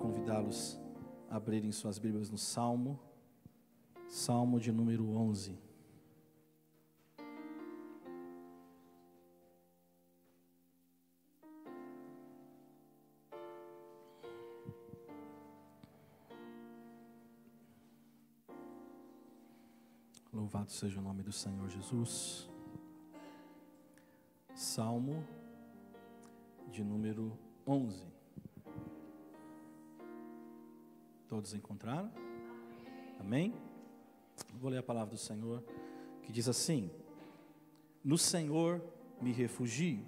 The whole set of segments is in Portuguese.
convidá-los a abrirem suas Bíblias no Salmo de número 11. Louvado seja o nome do Senhor Jesus. Salmo de número 11. Todos encontraram? Amém? Vou ler a palavra do Senhor, que diz assim: No Senhor me refugio.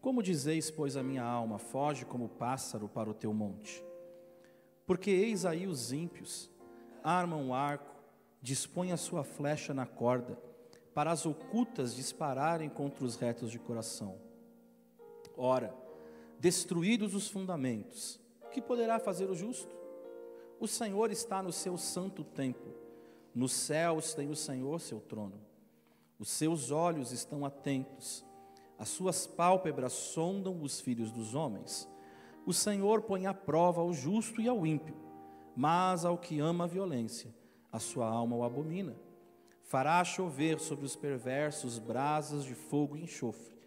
Como dizeis, pois, a minha alma, foge como pássaro para o teu monte. Porque eis aí os ímpios, armam o arco, dispõem a sua flecha na corda, para as ocultas dispararem contra os retos de coração. Ora, destruídos os fundamentos, que poderá fazer o justo? O Senhor está no seu santo templo, nos céus tem o Senhor seu trono. Os seus olhos estão atentos, as suas pálpebras sondam os filhos dos homens. O Senhor põe à prova ao justo e ao ímpio, mas ao que ama a violência, a sua alma o abomina. Fará chover sobre os perversos brasas de fogo e enxofre,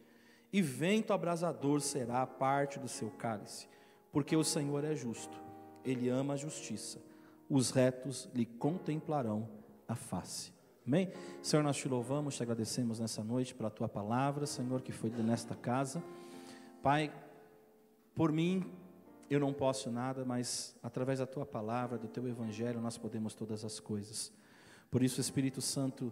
e vento abrasador será a parte do seu cálice, porque o Senhor é justo, Ele ama a justiça, os retos lhe contemplarão a face. Amém? Senhor, nós te louvamos, te agradecemos nessa noite pela tua palavra, Senhor, que foi nesta casa. Pai, por mim eu não posso nada, mas através da tua palavra, do teu evangelho, nós podemos todas as coisas. Por isso, Espírito Santo,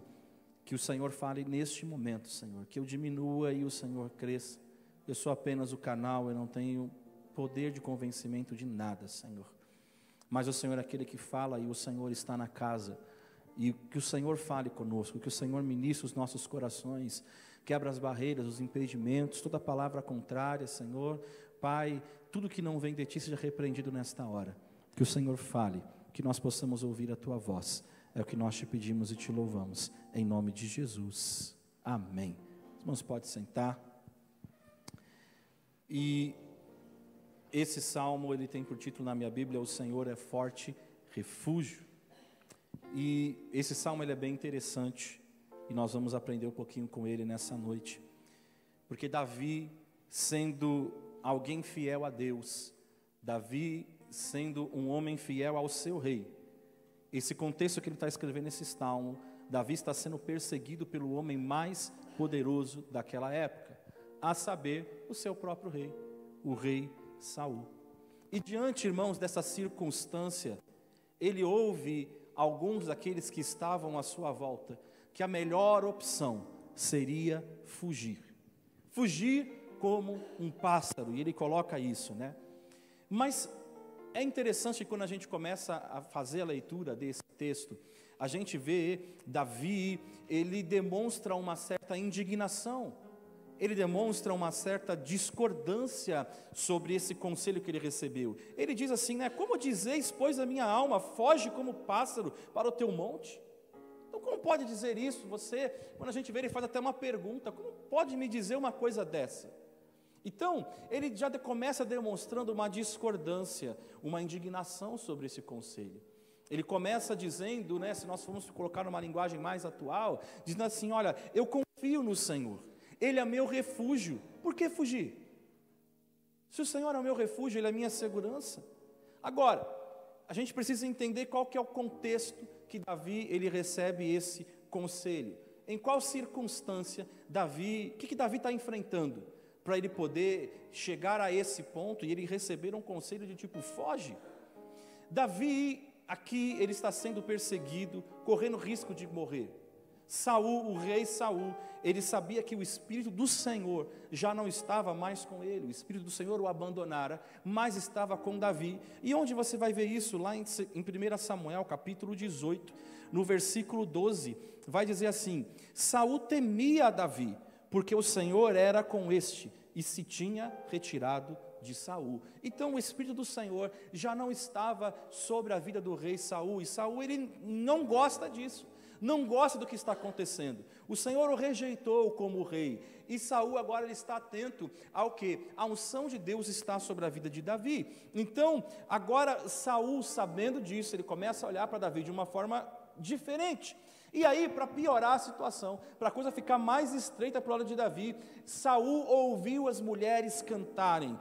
que o Senhor fale neste momento, Senhor, que eu diminua e o Senhor cresça. Eu sou apenas o canal, eu não tenho poder de convencimento de nada, Senhor. Mas o Senhor é aquele que fala e o Senhor está na casa. E que o Senhor fale conosco, que o Senhor ministre os nossos corações, quebra as barreiras, os impedimentos, toda palavra contrária, Senhor. Pai, tudo que não vem de Ti seja repreendido nesta hora. Que o Senhor fale, que nós possamos ouvir a Tua voz. É o que nós te pedimos e te louvamos, em nome de Jesus. Amém. Os irmãos podem sentar. E esse salmo, ele tem por título na minha Bíblia, O Senhor é forte refúgio. E esse salmo, ele é bem interessante, e nós vamos aprender um pouquinho com ele nessa noite. Porque Davi, sendo alguém fiel a Deus, Davi sendo um homem fiel ao seu rei, esse contexto que ele está escrevendo nesse salmo, Davi está sendo perseguido pelo homem mais poderoso daquela época, a saber, o seu próprio rei, o rei Saul. E diante, irmãos, dessa circunstância, ele ouve alguns daqueles que estavam à sua volta, que a melhor opção seria fugir. Fugir como um pássaro, e ele coloca isso, né? Mas é interessante que quando a gente começa a fazer a leitura desse texto, a gente vê Davi, ele demonstra uma certa indignação, ele demonstra uma certa discordância sobre esse conselho que ele recebeu. Ele diz assim, né? Como dizeis, pois, a minha alma, foge como pássaro para o teu monte? Então, como pode dizer isso? Você, quando a gente vê, ele faz até uma pergunta, como pode me dizer uma coisa dessa? Então, ele já começa demonstrando uma discordância, uma indignação sobre esse conselho. Ele começa dizendo, né, se nós formos colocar numa linguagem mais atual, dizendo assim, olha, eu confio no Senhor, Ele é meu refúgio, por que fugir? Se o Senhor é o meu refúgio, Ele é a minha segurança. Agora, a gente precisa entender qual que é o contexto que Davi, ele recebe esse conselho. Em qual circunstância Davi, o que Davi está enfrentando? Para ele poder chegar a esse ponto e ele receber um conselho de tipo, foge. Davi, aqui, ele está sendo perseguido, correndo risco de morrer. Saul, o rei Saul, ele sabia que o Espírito do Senhor já não estava mais com ele, o Espírito do Senhor o abandonara, mas estava com Davi. E onde você vai ver isso? Lá em 1 Samuel, capítulo 18, no versículo 12, vai dizer assim, Saul temia a Davi, porque o Senhor era com este, e se tinha retirado de Saul. Então o Espírito do Senhor já não estava sobre a vida do rei Saul, e Saul ele não gosta disso. não gosta do que está acontecendo. O Senhor o rejeitou como rei, e Saul agora ele está atento ao que? A unção de Deus está sobre a vida de Davi. Então, agora Saul, sabendo disso, ele começa a olhar para Davi de uma forma diferente. E aí, para piorar a situação, para a coisa ficar mais estreita para o lado de Davi, Saul ouviu as mulheres cantarem,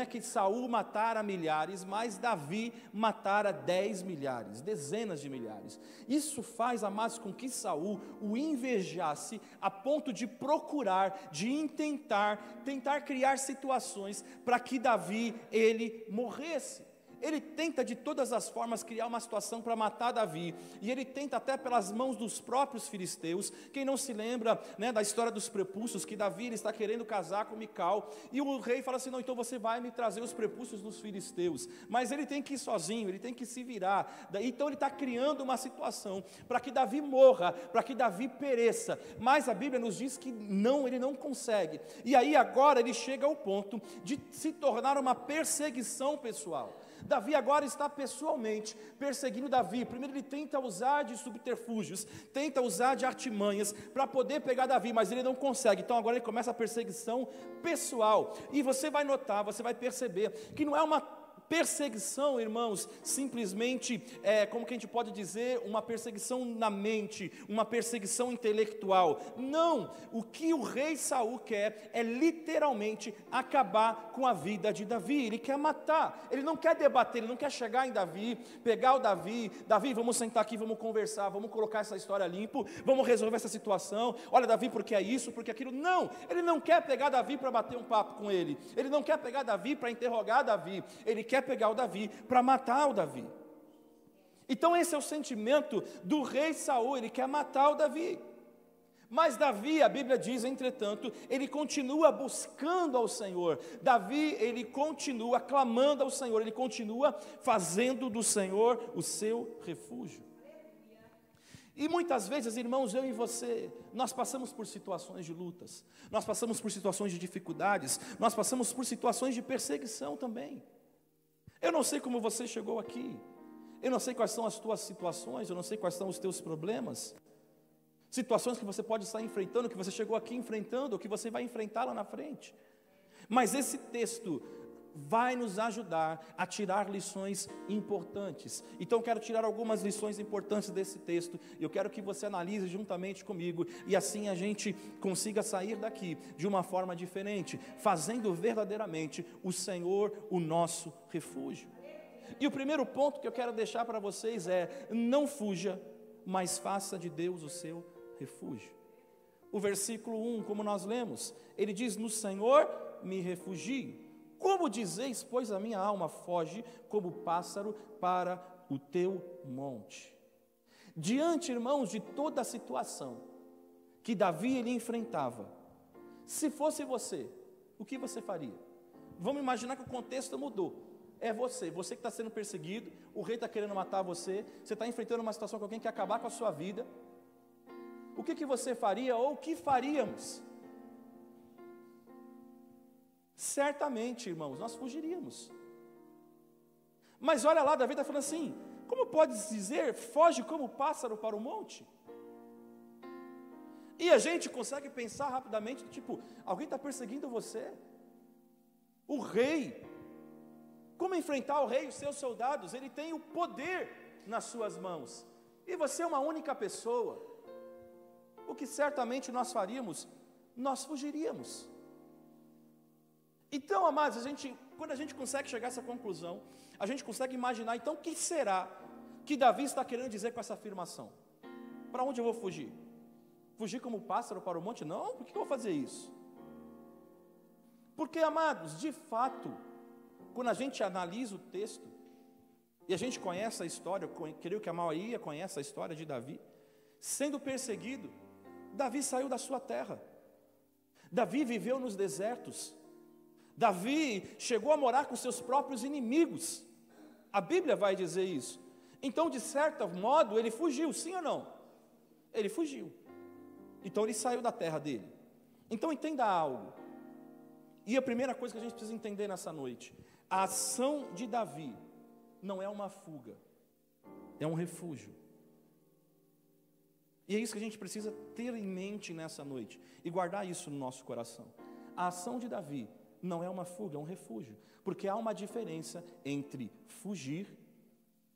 que Saul matara milhares, mas Davi matara 10 milhares, dezenas de milhares. Isso faz, amados, com que Saul o invejasse a ponto de procurar, de tentar criar situações para que Davi, ele morresse. Ele tenta de todas as formas criar uma situação para matar Davi, e ele tenta até pelas mãos dos próprios filisteus. Quem não se lembra da história dos prepúcios, que Davi ele está querendo casar com Mical, e o rei fala assim, não, então você vai me trazer os prepúcios dos filisteus, mas ele tem que ir sozinho, ele tem que se virar. Então ele está criando uma situação para que Davi morra, para que Davi pereça, mas a Bíblia nos diz que não, ele não consegue, e aí agora ele chega ao ponto de se tornar uma perseguição pessoal. Davi agora está pessoalmente perseguindo Davi. Primeiro ele tenta usar de subterfúgios, tenta usar de artimanhas para poder pegar Davi, mas ele não consegue. Então agora ele começa a perseguição pessoal. E você vai notar, você vai perceber que não é uma perseguição, irmãos, simplesmente, como que a gente pode dizer, uma perseguição na mente, uma perseguição intelectual. Não, o que o rei Saul quer é literalmente acabar com a vida de Davi. Ele quer matar, ele não quer debater, ele não quer chegar em Davi, pegar o Davi, vamos sentar aqui, vamos conversar, vamos colocar essa história limpo, vamos resolver essa situação. Olha, Davi, porque é isso, porque aquilo. Não, ele não quer pegar Davi para bater um papo com ele, ele não quer pegar Davi para interrogar Davi, ele quer pegar o Davi para matar o Davi. Então esse é o sentimento do rei Saul, ele quer matar o Davi. Mas Davi, a Bíblia diz, entretanto, ele continua buscando ao Senhor. Davi, ele continua clamando ao Senhor, ele continua fazendo do Senhor o seu refúgio. E muitas vezes, irmãos, eu e você, nós passamos por situações de lutas, nós passamos por situações de dificuldades, nós passamos por situações de perseguição também. Eu não sei como você chegou aqui, eu não sei quais são as tuas situações, eu não sei quais são os teus problemas, situações que você pode estar enfrentando, que você chegou aqui enfrentando, ou que você vai enfrentar lá na frente. Mas esse texto vai nos ajudar a tirar lições importantes. Então eu quero tirar algumas lições importantes desse texto, e eu quero que você analise juntamente comigo, e assim a gente consiga sair daqui de uma forma diferente, fazendo verdadeiramente o Senhor o nosso refúgio. E o primeiro ponto que eu quero deixar para vocês é: não fuja, mas faça de Deus o seu refúgio. O versículo 1, como nós lemos, ele diz: no Senhor me refugio. Como dizeis, pois a minha alma foge como pássaro para o teu monte. Diante, irmãos, de toda a situação que Davi ele enfrentava, se fosse você, o que você faria? Vamos imaginar que o contexto mudou. É você que está sendo perseguido, o rei está querendo matar você está enfrentando uma situação que alguém quer acabar com a sua vida. O que você faria, ou o que faríamos? Certamente, irmãos, nós fugiríamos. Mas olha lá, Davi está falando assim: como pode dizer, foge como pássaro para o monte? E a gente consegue pensar rapidamente, tipo, alguém está perseguindo você, o rei. Como enfrentar o rei e os seus soldados? Ele tem o poder nas suas mãos, e você é uma única pessoa. O que certamente nós faríamos? Nós fugiríamos. Então, amados, quando a gente consegue chegar a essa conclusão, a gente consegue imaginar, então, o que será que Davi está querendo dizer com essa afirmação? Para onde eu vou fugir? Fugir como pássaro para o monte? Não, por que eu vou fazer isso? Porque, amados, de fato, quando a gente analisa o texto, e a gente conhece a história, eu creio que a maioria conhece a história de Davi, sendo perseguido, Davi saiu da sua terra, Davi viveu nos desertos, Davi chegou a morar com seus próprios inimigos, a Bíblia vai dizer isso. Então, de certo modo, ele fugiu, sim ou não? Ele fugiu, então ele saiu da terra dele. Então entenda algo, e a primeira coisa que a gente precisa entender nessa noite: a ação de Davi não é uma fuga, é um refúgio. E é isso que a gente precisa ter em mente nessa noite e guardar isso no nosso coração. A ação de Davi não é uma fuga, é um refúgio, porque há uma diferença entre fugir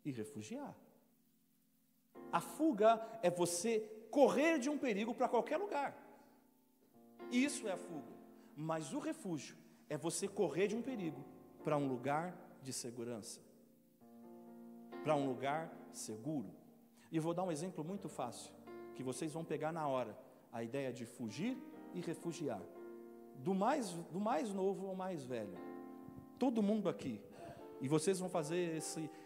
e refugiar. A fuga é você correr de um perigo para qualquer lugar. Isso é a fuga. Mas o refúgio é você correr de um perigo para um lugar de segurança, para um lugar seguro. E eu vou dar um exemplo muito fácil, que vocês vão pegar na hora, a ideia de fugir e refugiar. Do mais novo ao mais velho. Todo mundo aqui. E vocês vão fazer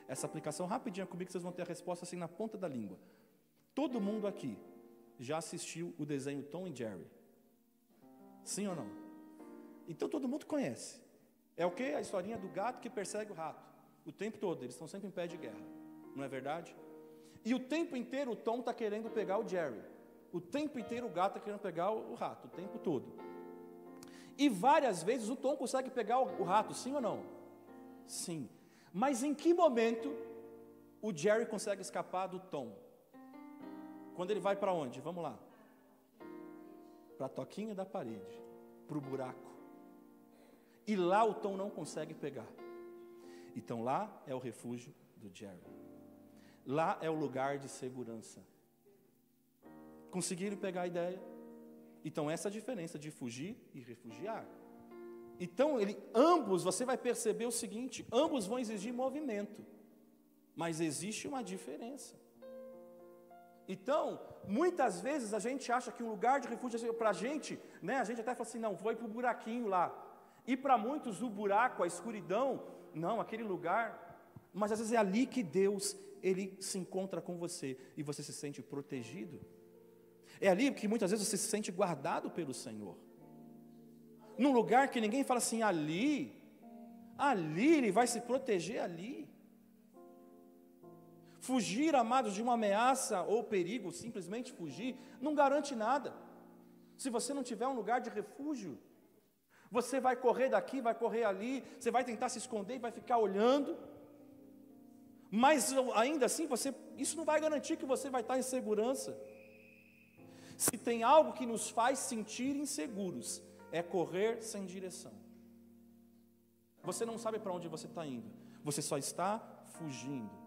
essa aplicação rapidinho comigo, que vocês vão ter a resposta assim na ponta da língua. Todo mundo aqui já assistiu o desenho Tom e Jerry? Sim ou não? Então todo mundo conhece. É o quê? A historinha do gato que persegue o rato. O tempo todo, eles estão sempre em pé de guerra. Não é verdade? E o tempo inteiro o Tom está querendo pegar o Jerry. O tempo inteiro o gato está querendo pegar o rato, o tempo todo. E várias vezes o Tom consegue pegar o rato, sim ou não? Sim. Mas em que momento o Jerry consegue escapar do Tom? Quando ele vai para onde? Vamos lá. Para a toquinha da parede, para o buraco. E lá o Tom não consegue pegar. Então lá é o refúgio do Jerry. Lá é o lugar de segurança. Conseguiram pegar a ideia? Então essa é a diferença de fugir e refugiar. Então ambos, você vai perceber o seguinte, ambos vão exigir movimento. Mas existe uma diferença. Então, muitas vezes a gente acha que um lugar de refúgio, para a gente até fala assim, não, vou ir para o buraquinho lá. E para muitos o buraco, a escuridão, não, aquele lugar, mas às vezes é ali que Deus, Ele se encontra com você e você se sente protegido. É ali que muitas vezes você se sente guardado pelo Senhor. Num lugar que ninguém fala assim, ali Ele vai se proteger ali. Fugir, amados, de uma ameaça ou perigo, simplesmente fugir, não garante nada. Se você não tiver um lugar de refúgio, você vai correr daqui, vai correr ali, você vai tentar se esconder e vai ficar olhando. Mas ainda assim, isso não vai garantir que você vai estar em segurança. Se tem algo que nos faz sentir inseguros, é correr sem direção. Você não sabe para onde você está indo, você só está fugindo.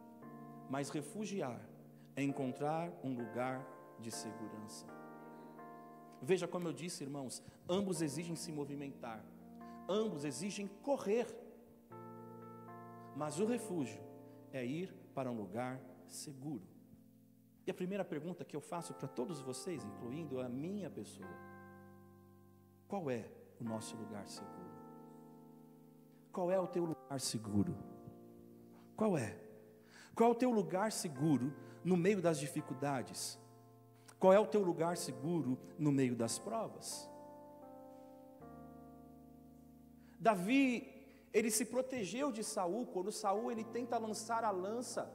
Mas refugiar é encontrar um lugar de segurança. Veja como eu disse, irmãos, ambos exigem se movimentar, ambos exigem correr. Mas o refúgio é ir para um lugar seguro. E a primeira pergunta que eu faço para todos vocês, incluindo a minha pessoa: qual é o nosso lugar seguro? Qual é o teu lugar seguro? Qual é? Qual é o teu lugar seguro no meio das dificuldades? Qual é o teu lugar seguro no meio das provas? Davi, ele se protegeu de Saul, quando Saul ele tenta lançar a lança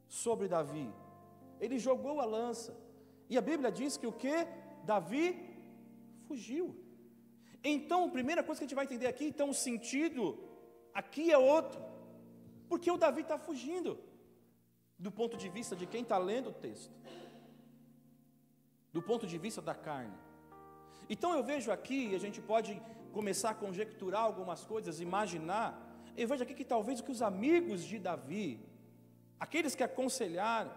sobre Davi. Ele jogou a lança. E a Bíblia diz que o quê? Davi fugiu. Então, a primeira coisa que a gente vai entender aqui, então o sentido aqui é outro. Porque o Davi está fugindo, do ponto de vista de quem está lendo o texto, do ponto de vista da carne. Então eu vejo aqui, a gente pode começar a conjecturar algumas coisas, imaginar. Eu vejo aqui que talvez o que os amigos de Davi, aqueles que aconselharam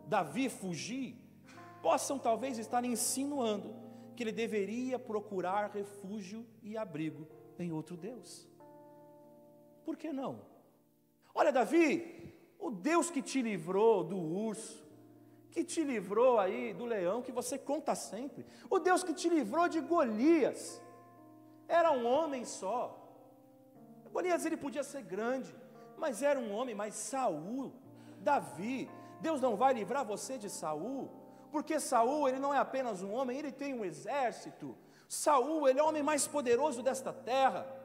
Davi fugir, possam talvez estar insinuando que ele deveria procurar refúgio e abrigo em outro Deus. Por que não? Olha, Davi, o Deus que te livrou do urso, que te livrou aí do leão, que você conta sempre, o Deus que te livrou de Golias, era um homem só. Golias ele podia ser grande, mas era um homem. Mas Saul, Davi, Deus não vai livrar você de Saul, porque Saul ele não é apenas um homem, ele tem um exército. Saul ele é o homem mais poderoso desta terra.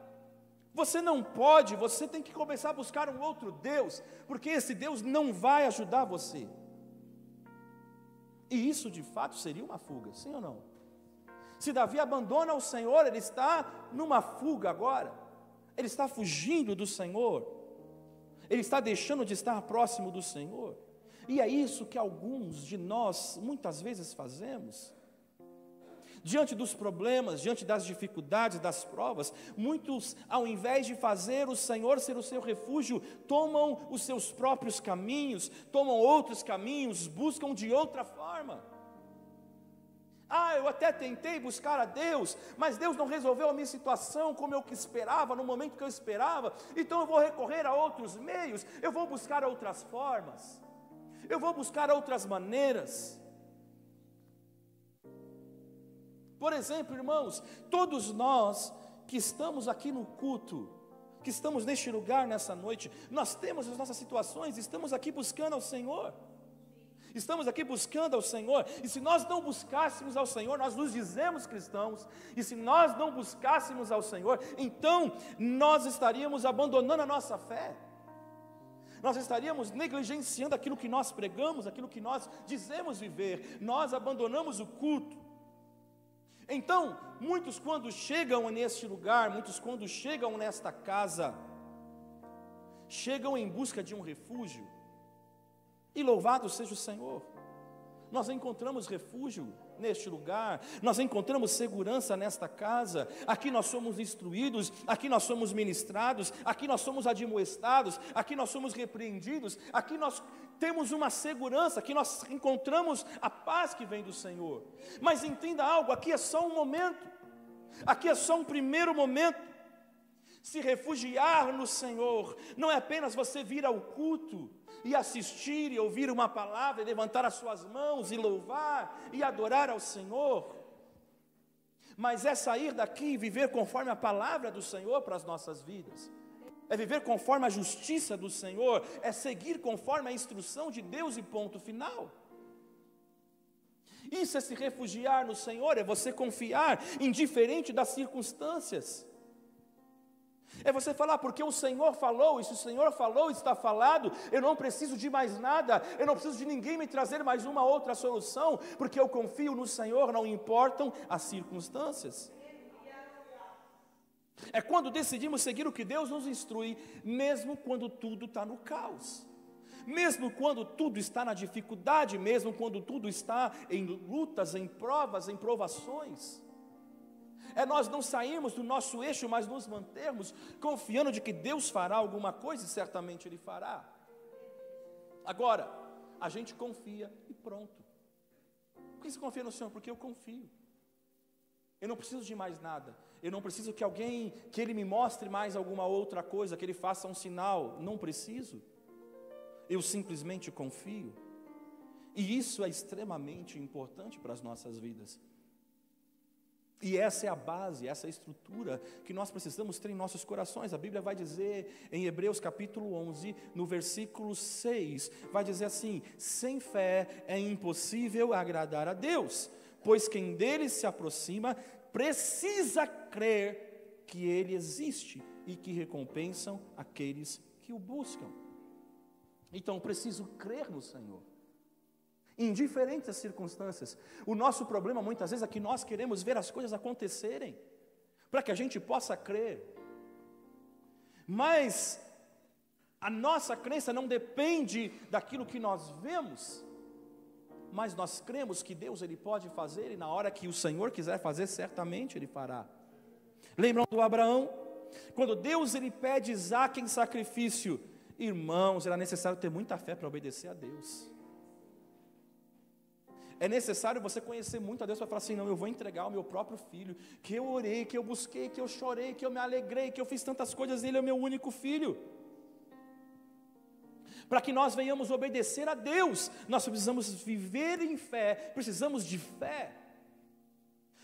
Você não pode, você tem que começar a buscar um outro Deus, porque esse Deus não vai ajudar você. E isso de fato seria uma fuga, sim ou não? Se Davi abandona o Senhor, ele está numa fuga agora. Ele está fugindo do Senhor. Ele está deixando de estar próximo do Senhor. E é isso que alguns de nós muitas vezes fazemos. Diante dos problemas, diante das dificuldades, das provas, muitos, ao invés de fazer o Senhor ser o seu refúgio, tomam os seus próprios caminhos, tomam outros caminhos, buscam de outra forma. Eu até tentei buscar a Deus, mas Deus não resolveu a minha situação como eu esperava, no momento que eu esperava, então eu vou recorrer a outros meios, eu vou buscar outras formas, eu vou buscar outras maneiras. Por exemplo, irmãos, todos nós que estamos aqui no culto, que estamos neste lugar nessa noite, nós temos as nossas situações, estamos aqui buscando ao Senhor. Estamos aqui buscando ao Senhor, e se nós não buscássemos ao Senhor, nós nos dizemos cristãos, e se nós não buscássemos ao Senhor, então nós estaríamos abandonando a nossa fé, nós estaríamos negligenciando aquilo que nós pregamos, aquilo que nós dizemos viver, nós abandonamos o culto. Então, muitos quando chegam neste lugar, muitos quando chegam nesta casa, chegam em busca de um refúgio, e louvado seja o Senhor, nós encontramos refúgio neste lugar, nós encontramos segurança nesta casa, aqui nós somos instruídos, aqui nós somos ministrados, aqui nós somos admoestados, aqui nós somos repreendidos, aqui nós temos uma segurança, aqui nós encontramos a paz que vem do Senhor. Mas entenda algo, aqui é só um momento, aqui é só um primeiro momento. Se refugiar no Senhor não é apenas você vir ao culto e assistir e ouvir uma palavra e levantar as suas mãos e louvar e adorar ao Senhor, mas é sair daqui e viver conforme a palavra do Senhor para as nossas vidas, é viver conforme a justiça do Senhor, é seguir conforme a instrução de Deus e ponto final. Isso é se refugiar no Senhor, é você confiar indiferente das circunstâncias. É você falar, porque o Senhor falou, e se o Senhor falou, está falado, eu não preciso de mais nada, eu não preciso de ninguém me trazer mais uma outra solução, porque eu confio no Senhor, não importam as circunstâncias. É quando decidimos seguir o que Deus nos instrui, mesmo quando tudo está no caos, mesmo quando tudo está na dificuldade, mesmo quando tudo está em lutas, em provas, em provações. É nós não sairmos do nosso eixo, mas nos mantermos confiando de que Deus fará alguma coisa e certamente Ele fará. Agora, a gente confia e pronto. Por que você confia no Senhor? Porque eu confio. Eu não preciso de mais nada. Eu não preciso que Ele me mostre mais alguma outra coisa, que Ele faça um sinal. Não preciso. Eu simplesmente confio. E isso é extremamente importante para as nossas vidas. E essa é a base, essa é a estrutura que nós precisamos ter em nossos corações. A Bíblia vai dizer em Hebreus capítulo 11, no versículo 6, vai dizer assim: sem fé é impossível agradar a Deus, pois quem dele se aproxima precisa crer que Ele existe e que recompensam aqueles que o buscam. Então, preciso crer no Senhor. Em diferentes circunstâncias. O nosso problema muitas vezes é que nós queremos ver as coisas acontecerem, para que a gente possa crer. Mas a nossa crença não depende daquilo que nós vemos, mas nós cremos que Deus Ele pode fazer, e na hora que o Senhor quiser fazer, certamente Ele fará. Lembram do Abraão? Quando Deus Ele pede Isaque em sacrifício, irmãos, era necessário ter muita fé para obedecer a Deus. É necessário você conhecer muito a Deus para falar assim: não, eu vou entregar o meu próprio filho, que eu orei, que eu busquei, que eu chorei, que eu me alegrei, que eu fiz tantas coisas, ele é o meu único filho. Para que nós venhamos obedecer a Deus, nós precisamos viver em fé, precisamos de fé,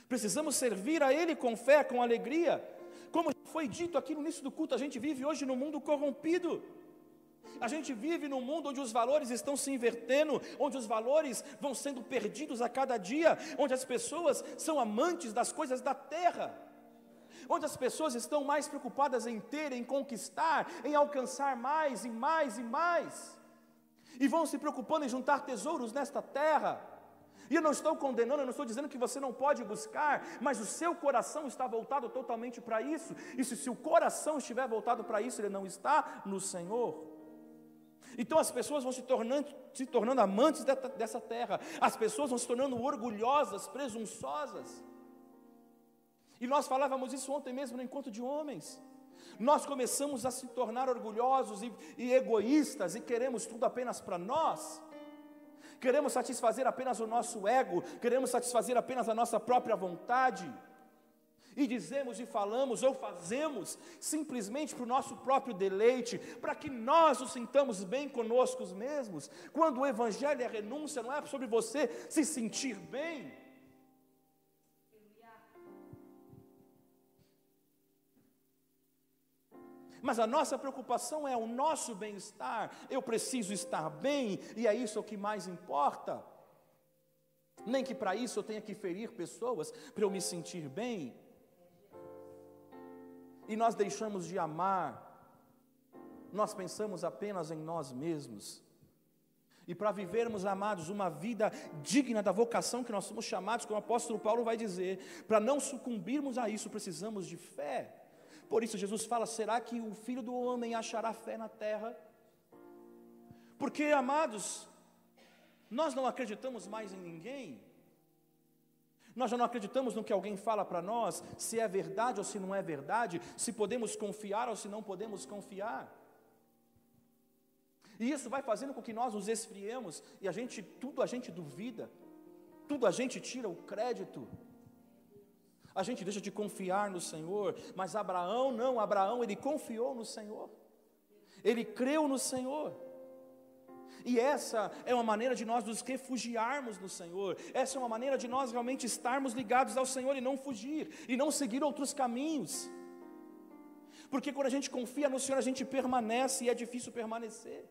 precisamos servir a Ele com fé, com alegria. Como foi dito aqui no início do culto, a gente vive hoje num mundo corrompido. A gente vive num mundo onde os valores estão se invertendo, onde os valores vão sendo perdidos a cada dia, onde as pessoas são amantes das coisas da terra, onde as pessoas estão mais preocupadas em ter, em conquistar, em alcançar mais e mais e mais, e vão se preocupando em juntar tesouros nesta terra. E eu não estou condenando, eu não estou dizendo que você não pode buscar, mas o seu coração está voltado totalmente para isso, e se o coração estiver voltado para isso, ele não está no Senhor. Então as pessoas vão se tornando amantes dessa terra, as pessoas vão se tornando orgulhosas, presunçosas. E nós falávamos isso ontem mesmo no encontro de homens. Nós começamos a se tornar orgulhosos e egoístas, e queremos tudo apenas para nós. Queremos satisfazer apenas o nosso ego, queremos satisfazer apenas a nossa própria vontade. E dizemos e falamos ou fazemos simplesmente para o nosso próprio deleite, para que nós nos sintamos bem conosco mesmos. Quando o evangelho é renúncia, não é sobre você se sentir bem. Mas a nossa preocupação é o nosso bem-estar. Eu preciso estar bem, e é isso o que mais importa. Nem que para isso eu tenha que ferir pessoas para eu me sentir bem. E nós deixamos de amar, nós pensamos apenas em nós mesmos. E para vivermos, amados, uma vida digna da vocação que nós somos chamados, como o apóstolo Paulo vai dizer, para não sucumbirmos a isso, precisamos de fé. Por isso Jesus fala, será que o Filho do Homem achará fé na terra? Porque, amados, nós não acreditamos mais em ninguém. Nós já não acreditamos no que alguém fala para nós, se é verdade ou se não é verdade, se podemos confiar ou se não podemos confiar. E isso vai fazendo com que nós nos esfriemos, e tudo a gente duvida, tudo a gente tira o crédito. A gente deixa de confiar no Senhor, mas Abraão não, Abraão ele confiou no Senhor, ele creu no Senhor. E essa é uma maneira de nós nos refugiarmos no Senhor, essa é uma maneira de nós realmente estarmos ligados ao Senhor e não fugir, e não seguir outros caminhos. Porque quando a gente confia no Senhor, a gente permanece, e é difícil permanecer.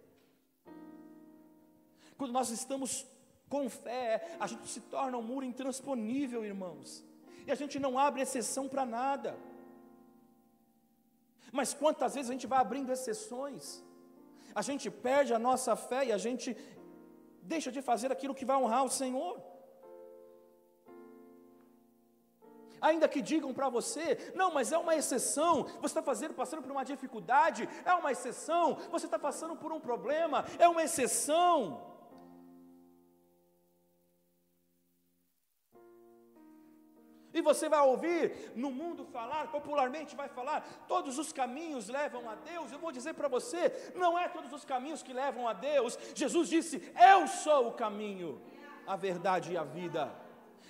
Quando nós estamos com fé, a gente se torna um muro intransponível, irmãos, e a gente não abre exceção para nada. Mas quantas vezes a gente vai abrindo exceções, a gente perde a nossa fé e a gente deixa de fazer aquilo que vai honrar o Senhor. Ainda que digam para você, não, mas é uma exceção, você está passando por uma dificuldade, é uma exceção, você está passando por um problema, é uma exceção. E você vai ouvir no mundo falar, popularmente vai falar, todos os caminhos levam a Deus. Eu vou dizer para você, não é todos os caminhos que levam a Deus. Jesus disse, eu sou o caminho, a verdade e a vida.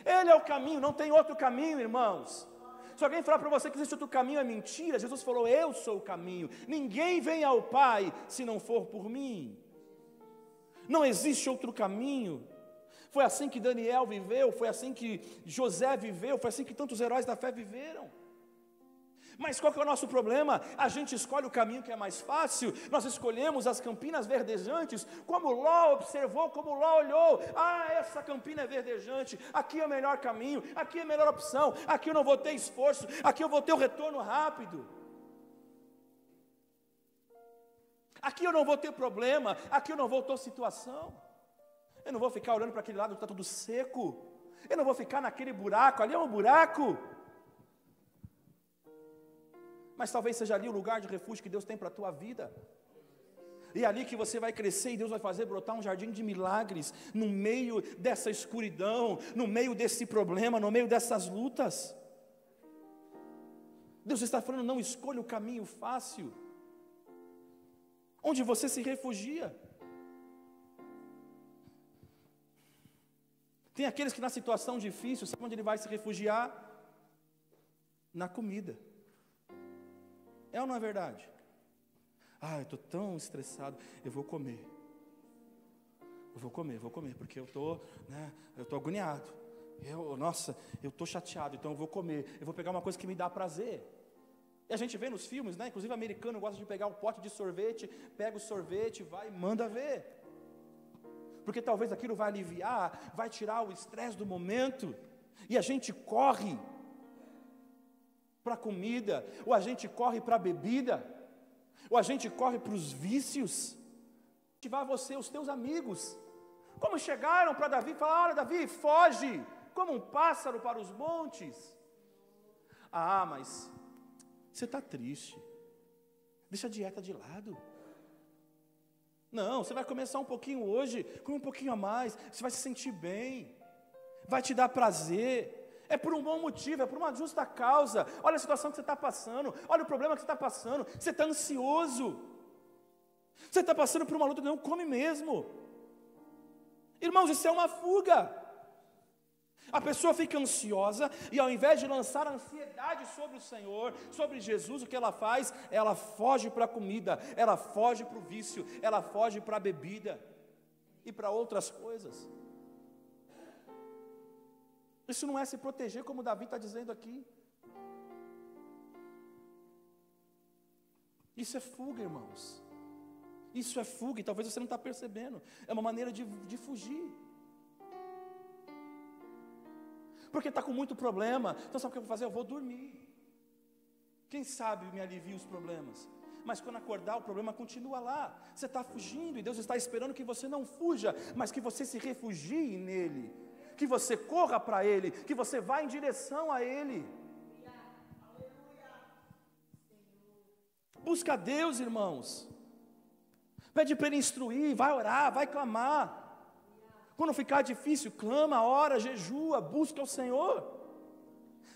Ele é o caminho, não tem outro caminho, irmãos. Se alguém falar para você que existe outro caminho, é mentira. Jesus falou, eu sou o caminho. Ninguém vem ao Pai se não for por mim. Não existe outro caminho. Foi assim que Daniel viveu, foi assim que José viveu, foi assim que tantos heróis da fé viveram. Mas qual que é o nosso problema? A gente escolhe o caminho que é mais fácil, nós escolhemos as campinas verdejantes, como Ló observou, como Ló olhou, essa campina é verdejante, aqui é o melhor caminho, aqui é a melhor opção, aqui eu não vou ter esforço, aqui eu vou ter o retorno rápido. Aqui eu não vou ter problema, aqui eu não vou ter situação. Eu não vou ficar olhando para aquele lado que está tudo seco. Eu não vou ficar naquele buraco, ali é um buraco. Mas talvez seja ali o lugar de refúgio que Deus tem para a tua vida. E é ali que você vai crescer e Deus vai fazer brotar um jardim de milagres, no meio dessa escuridão, no meio desse problema, no meio dessas lutas. Deus está falando, não escolha o caminho fácil, onde você se refugia. Tem aqueles que na situação difícil, sabe onde ele vai se refugiar? Na comida. É ou não é verdade? Eu estou tão estressado, eu vou comer. Eu vou comer, porque eu estou agoniado. Eu estou chateado, então eu vou comer. Eu vou pegar uma coisa que me dá prazer. E a gente vê nos filmes, inclusive o americano gosta de pegar um pote de sorvete, pega o sorvete, vai e manda ver. Porque talvez aquilo vai aliviar, vai tirar o estresse do momento, e a gente corre para a comida, ou a gente corre para a bebida, ou a gente corre para os vícios. Ativar você, os teus amigos, como chegaram para Davi e falaram, olha Davi, foge, como um pássaro para os montes. Mas você está triste, deixa a dieta de lado. Não, você vai começar um pouquinho hoje, come um pouquinho a mais, você vai se sentir bem, vai te dar prazer. É por um bom motivo, é por uma justa causa. Olha a situação que você está passando, olha o problema que você está passando. Você está ansioso, você está passando por uma luta que não come mesmo. Irmãos, isso é uma fuga. A pessoa fica ansiosa e ao invés de lançar a ansiedade sobre o Senhor, sobre Jesus, o que ela faz? Ela foge para a comida, ela foge para o vício, ela foge para a bebida e para outras coisas. Isso não é se proteger, como Davi está dizendo aqui. Isso é fuga, irmãos. Isso é fuga, e talvez você não está percebendo. É uma maneira de fugir. Porque está com muito problema. Então sabe o que eu vou fazer? Eu vou dormir. Quem sabe me alivia os problemas. Mas quando acordar, o problema continua lá. Você está fugindo, e Deus está esperando que você não fuja, mas que você se refugie nele, que você corra para Ele, que você vá em direção a Ele. Busca a Deus, irmãos. Pede para Ele instruir, vai orar, vai clamar. Quando ficar difícil, clama, ora, jejua, busca o Senhor.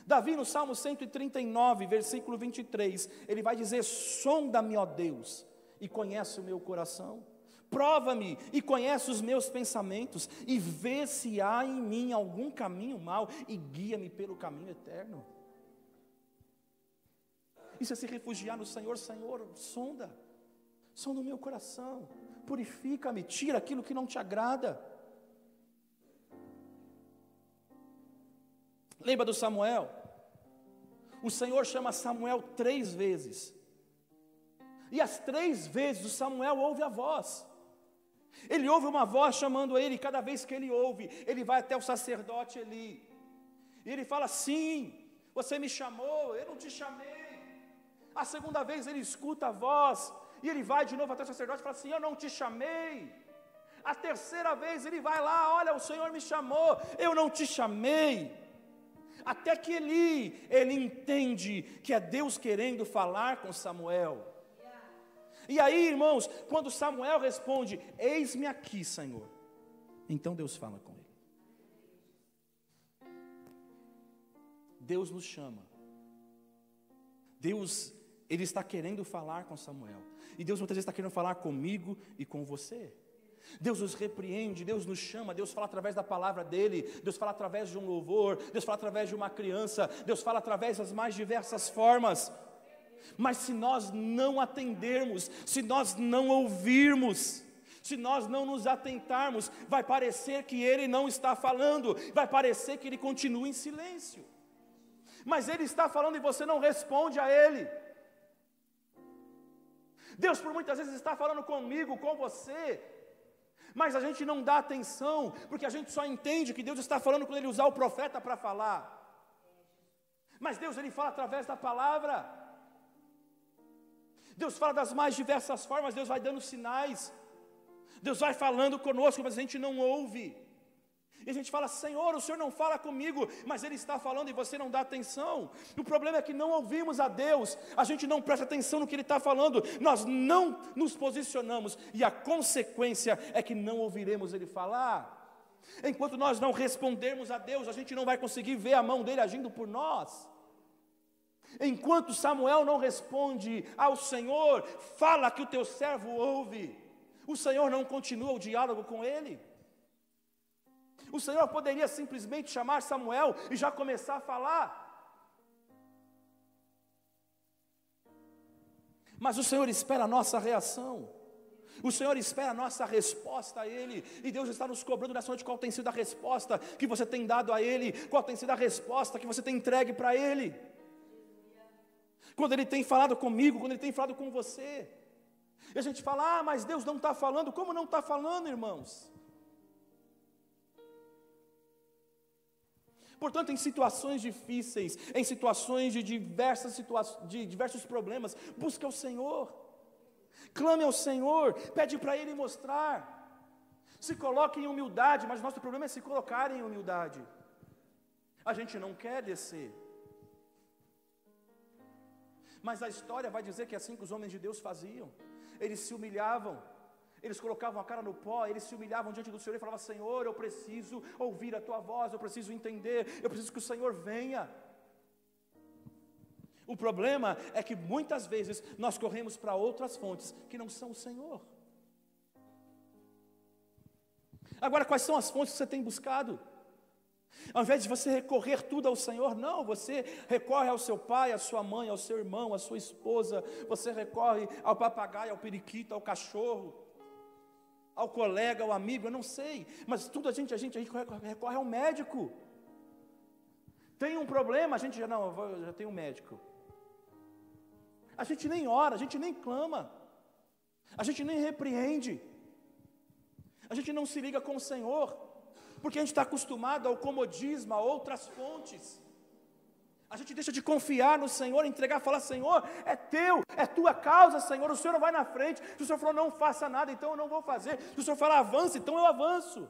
Davi no Salmo 139, versículo 23, ele vai dizer: sonda-me, ó Deus, e conhece o meu coração. Prova-me e conhece os meus pensamentos, e vê se há em mim algum caminho mau, e guia-me pelo caminho eterno. Isso é se refugiar no Senhor. Senhor, sonda o meu coração, purifica-me, tira aquilo que não te agrada. Lembra do Samuel? O Senhor chama Samuel 3 vezes, e as 3 vezes o Samuel ouve a voz. Ele ouve uma voz chamando ele, e cada vez que ele ouve, ele vai até o sacerdote Eli, e ele fala: sim, você me chamou, eu não te chamei. A segunda vez ele escuta a voz, e ele vai de novo até o sacerdote e fala assim: eu não te chamei. A terceira vez ele vai lá: olha, o Senhor me chamou, eu não te chamei. Até que ele entende que é Deus querendo falar com Samuel. E aí, irmãos, quando Samuel responde: eis-me aqui, Senhor, então Deus fala com ele. Deus nos chama. Deus, Ele está querendo falar com Samuel. E Deus muitas vezes está querendo falar comigo e com você. Deus nos repreende, Deus nos chama, Deus fala através da palavra dEle, Deus fala através de um louvor, Deus fala através de uma criança, Deus fala através das mais diversas formas. Mas se nós não atendermos, se nós não ouvirmos, se nós não nos atentarmos, vai parecer que Ele não está falando, vai parecer que Ele continua em silêncio. Mas Ele está falando e você não responde a Ele. Deus por muitas vezes está falando comigo, com você, mas a gente não dá atenção, porque a gente só entende que Deus está falando quando Ele usar o profeta para falar. Mas Deus, Ele fala através da palavra. Deus fala das mais diversas formas, Deus vai dando sinais, Deus vai falando conosco, mas a gente não ouve. E a gente fala: Senhor, o Senhor não fala comigo, mas Ele está falando e você não dá atenção. O problema é que não ouvimos a Deus, a gente não presta atenção no que Ele está falando, nós não nos posicionamos, e a consequência é que não ouviremos Ele falar. Enquanto nós não respondermos a Deus, a gente não vai conseguir ver a mão dEle agindo por nós. Enquanto Samuel não responde ao Senhor: fala que o teu servo ouve, o Senhor não continua o diálogo com ele. O Senhor poderia simplesmente chamar Samuel e já começar a falar. Mas o Senhor espera a nossa reação. O Senhor espera a nossa resposta a Ele. E Deus está nos cobrando nessa noite qual tem sido a resposta que você tem dado a Ele, qual tem sido a resposta que você tem entregue para Ele. Quando Ele tem falado comigo, quando Ele tem falado com você. E a gente fala: mas Deus não está falando. Como não está falando, irmãos? Portanto, em situações difíceis, em situações de diversos problemas, busque ao Senhor, clame ao Senhor, pede para Ele mostrar, se coloque em humildade, mas nosso problema é se colocar em humildade. A gente não quer descer. Mas a história vai dizer que é assim que os homens de Deus faziam. Eles se humilhavam, Eles colocavam a cara no pó, eles se humilhavam diante do Senhor e falavam: Senhor, eu preciso ouvir a Tua voz, eu preciso entender, eu preciso que o Senhor venha. O problema é que muitas vezes nós corremos para outras fontes que não são o Senhor. Agora, quais são as fontes que você tem buscado? Ao invés de você recorrer tudo ao Senhor, não, você recorre ao seu pai, à sua mãe, ao seu irmão, à sua esposa, você recorre ao papagaio, ao periquito, ao cachorro, ao colega, ao amigo, eu não sei, mas tudo a gente recorre ao médico. Tem um problema, a gente já, não, já tem um médico. A gente nem ora, a gente nem clama, a gente nem repreende, a gente não se liga com o Senhor, porque a gente está acostumado ao comodismo, a outras fontes. A gente deixa de confiar no Senhor, entregar, falar: Senhor, é teu, é tua causa, Senhor, o Senhor não vai na frente. Se o Senhor falou não faça nada, então eu não vou fazer. Se o Senhor falar avance, então eu avanço.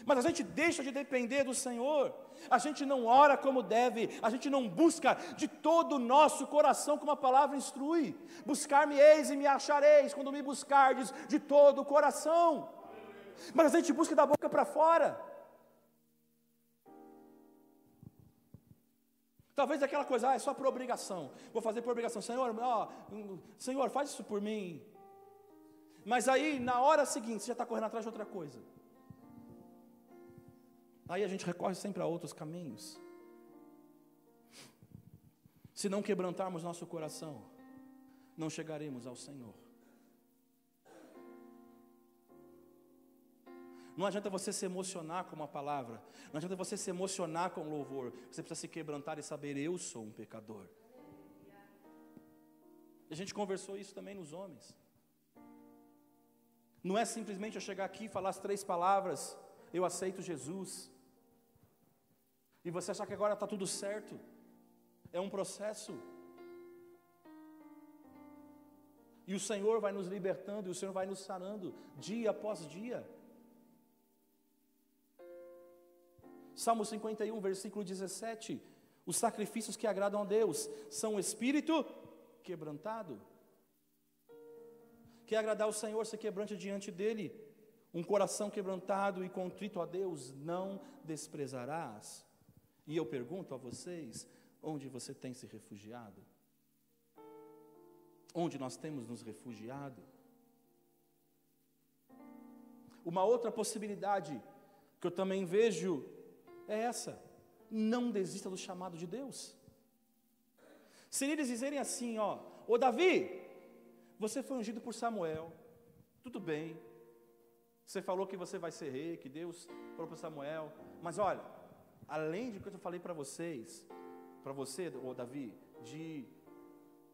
Mas a gente deixa de depender do Senhor, a gente não ora como deve, a gente não busca de todo o nosso coração, como a palavra instrui. Buscar-me-eis e me achareis, quando me buscardes de todo o coração. Mas a gente busca da boca para fora. Talvez aquela coisa, é só por obrigação, vou fazer por obrigação. Senhor, Senhor, faz isso por mim. Mas aí, na hora seguinte, você já está correndo atrás de outra coisa. Aí a gente recorre sempre a outros caminhos. Se não quebrantarmos nosso coração, não chegaremos ao Senhor. Não adianta você se emocionar com uma palavra, não adianta você se emocionar com louvor, você precisa se quebrantar e saber: eu sou um pecador. A gente conversou isso também nos homens. Não é simplesmente eu chegar aqui e falar as 3 palavras: eu aceito Jesus, e você achar que agora está tudo certo. É um processo. E o Senhor vai nos libertando, e o Senhor vai nos sarando, dia após dia. Salmo 51, versículo 17: os sacrifícios que agradam a Deus são o espírito quebrantado. Quer agradar ao Senhor, se quebrante diante dEle. Um coração quebrantado e contrito a Deus não desprezarás. E eu pergunto a vocês: onde você tem se refugiado? Onde nós temos nos refugiado? Uma outra possibilidade que eu também vejo é essa: não desista do chamado de Deus. Se eles dizerem assim, ô Davi, você foi ungido por Samuel, tudo bem, você falou que você vai ser rei, que Deus falou para Samuel, mas olha, além de que eu falei para vocês, para você, ô Davi, de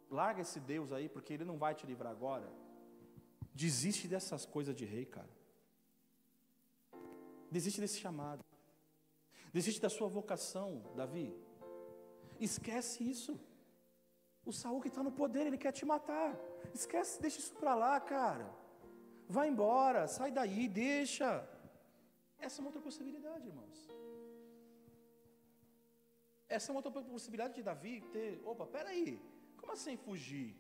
larga esse Deus aí, porque Ele não vai te livrar agora, desiste dessas coisas de rei, cara, desiste desse chamado. Desiste da sua vocação, Davi. Esquece isso. O Saul que está no poder, ele quer te matar. Esquece, deixa isso para lá, cara. Vai embora, sai daí, deixa. Essa é uma outra possibilidade, irmãos. Essa é uma outra possibilidade de Davi ter: opa, peraí, como assim fugir?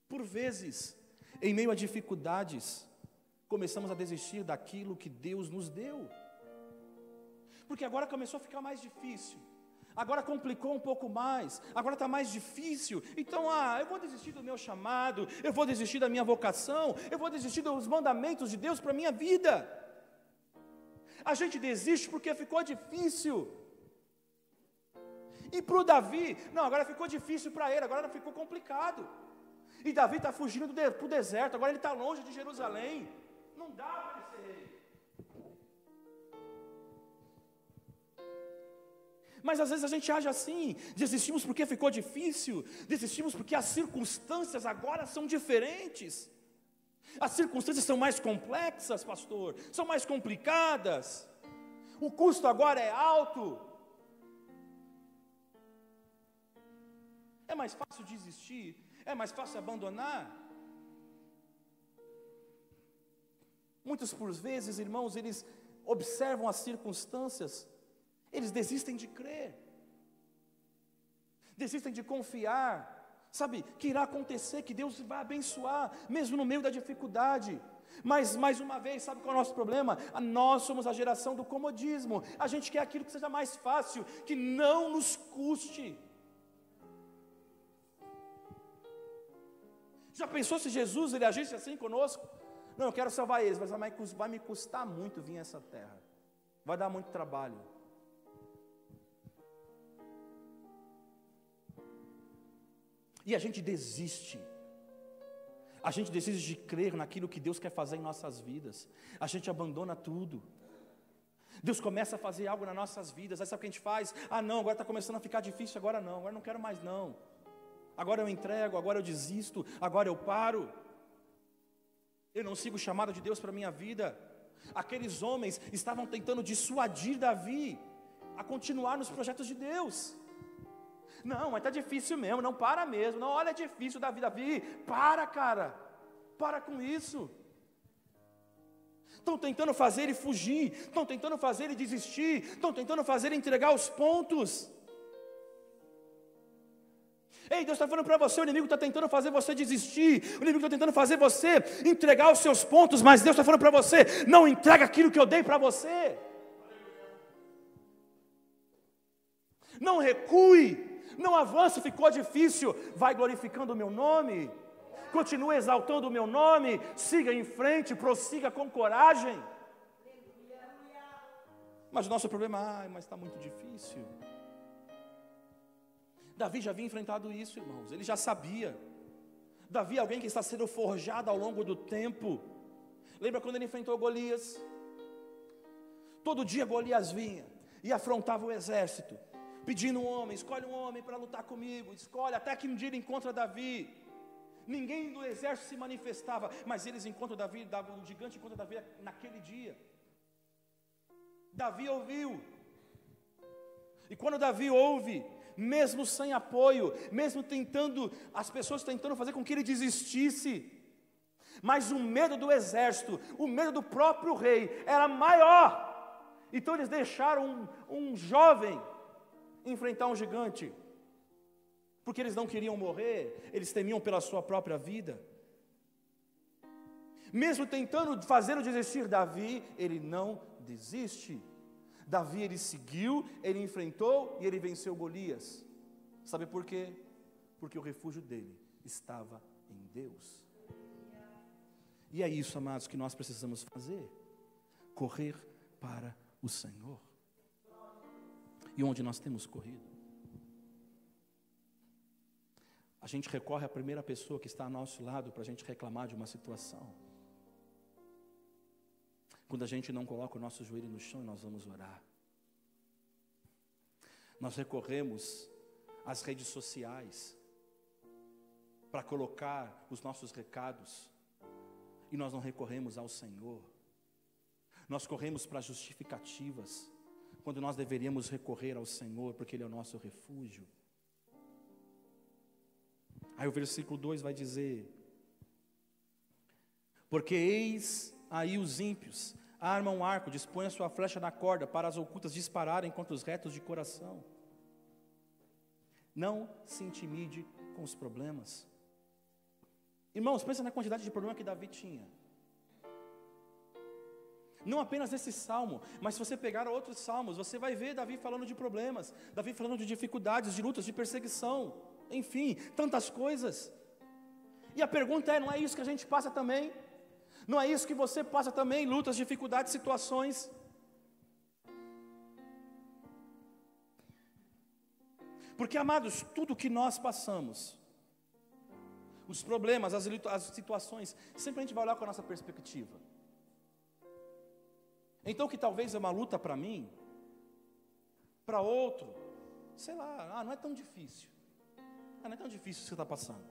Por vezes, em meio a dificuldades, começamos a desistir daquilo que Deus nos deu. Porque agora começou a ficar mais difícil, agora complicou um pouco mais, agora está mais difícil, então eu vou desistir do meu chamado, eu vou desistir da minha vocação, eu vou desistir dos mandamentos de Deus para a minha vida. A gente desiste porque ficou difícil. E para o Davi, não, agora ficou difícil para ele, agora ficou complicado. E Davi está fugindo para o deserto, agora ele está longe de Jerusalém, não dá para ele ser rei. Mas às vezes a gente age assim, desistimos porque ficou difícil, desistimos porque as circunstâncias agora são diferentes. As circunstâncias são mais complexas, pastor, são mais complicadas. O custo agora é alto. É mais fácil desistir, é mais fácil abandonar. Muitas por vezes, irmãos, eles observam as circunstâncias, eles desistem de crer, desistem de confiar, sabe, que irá acontecer, que Deus vai abençoar, mesmo no meio da dificuldade. Mas, mais uma vez, sabe qual é o nosso problema? Nós somos a geração do comodismo. A gente quer aquilo que seja mais fácil, que não nos custe. Já pensou se Jesus ele agisse assim conosco? Não, eu quero salvar eles, mas vai me custar muito vir a essa terra. Vai dar muito trabalho. E a gente desiste. A gente desiste de crer naquilo que Deus quer fazer em nossas vidas. A gente abandona tudo. Deus começa a fazer algo nas nossas vidas. Aí sabe o que a gente faz? Ah não, agora está começando a ficar difícil, agora não quero mais não. Agora eu entrego, agora eu desisto, agora eu paro. Eu não sigo o chamado de Deus para a minha vida. Aqueles homens estavam tentando dissuadir Davi a continuar nos projetos de Deus. Não, mas está difícil mesmo, não para mesmo. Não, olha, é difícil, Davi, para, cara. Para com isso. Estão tentando fazer ele fugir, estão tentando fazer ele desistir, estão tentando fazer ele entregar os pontos. Ei, Deus está falando para você, o inimigo está tentando fazer você desistir, o inimigo está tentando fazer você entregar os seus pontos, mas Deus está falando para você, não entrega aquilo que eu dei para você. Não recue, não avance, ficou difícil, vai glorificando o meu nome, continue exaltando o meu nome, siga em frente, prossiga com coragem. Mas o nosso problema, mas está muito difícil. Davi já havia enfrentado isso, irmãos, ele já sabia. Davi é alguém que está sendo forjado ao longo do tempo. Lembra quando ele enfrentou Golias? Todo dia Golias vinha e afrontava o exército, pedindo um homem, escolhe um homem para lutar comigo, escolhe, até que um dia ele encontra Davi. Ninguém do exército se manifestava, mas eles encontram Davi, o gigante encontra Davi naquele dia. Davi ouviu, e quando Davi ouve, mesmo sem apoio, mesmo tentando, as pessoas tentando fazer com que ele desistisse, mas o medo do exército, o medo do próprio rei era maior. Então eles deixaram um jovem enfrentar um gigante, porque eles não queriam morrer, eles temiam pela sua própria vida. Mesmo tentando fazê-lo desistir, Davi, ele não desiste. Davi, ele seguiu, ele enfrentou e ele venceu Golias. Sabe por quê? Porque o refúgio dele estava em Deus. E é isso, amados, que nós precisamos fazer. Correr para o Senhor. E onde nós temos corrido? A gente recorre à primeira pessoa que está ao nosso lado para a gente reclamar de uma situação. Quando a gente não coloca o nosso joelho no chão e nós vamos orar. Nós recorremos às redes sociais para colocar os nossos recados e nós não recorremos ao Senhor. Nós corremos para justificativas quando nós deveríamos recorrer ao Senhor, porque Ele é o nosso refúgio. Aí o versículo 2 vai dizer: porque eis aí os ímpios armam um arco, dispõem a sua flecha na corda, para as ocultas dispararem contra os retos de coração. Não se intimide com os problemas. Irmãos, pensa na quantidade de problema que Davi tinha. Não apenas nesse salmo, mas se você pegar outros salmos, você vai ver Davi falando de problemas, Davi falando de dificuldades, de lutas, de perseguição, enfim, tantas coisas. E a pergunta é, não é isso que a gente passa também? Não é isso que você passa também, lutas, dificuldades, situações? Porque, amados, tudo que nós passamos, os problemas, as situações, sempre a gente vai olhar com a nossa perspectiva. Então que talvez é uma luta para mim, para outro, sei lá, não é tão difícil. Não é tão difícil o que você está passando.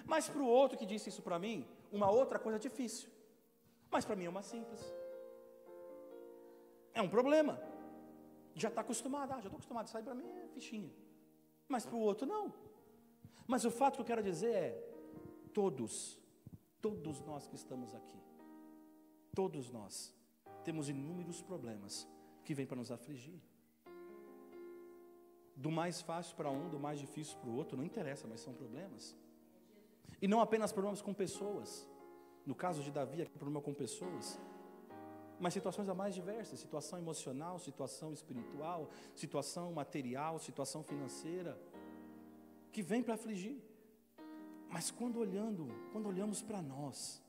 Mas para o outro que disse isso para mim, uma outra coisa difícil. Mas para mim é uma simples. É um problema. Já está acostumado, já estou acostumado, isso aí para mim é fichinha. Mas para o outro não. Mas o fato que eu quero dizer é, todos nós que estamos aqui, todos nós, temos inúmeros problemas que vêm para nos afligir. Do mais fácil para um, do mais difícil para o outro, não interessa, mas são problemas. E não apenas problemas com pessoas. No caso de Davi, aqui problema com pessoas. Mas situações as mais diversas, situação emocional, situação espiritual, situação material, situação financeira, que vem para afligir. Mas quando olhamos para nós,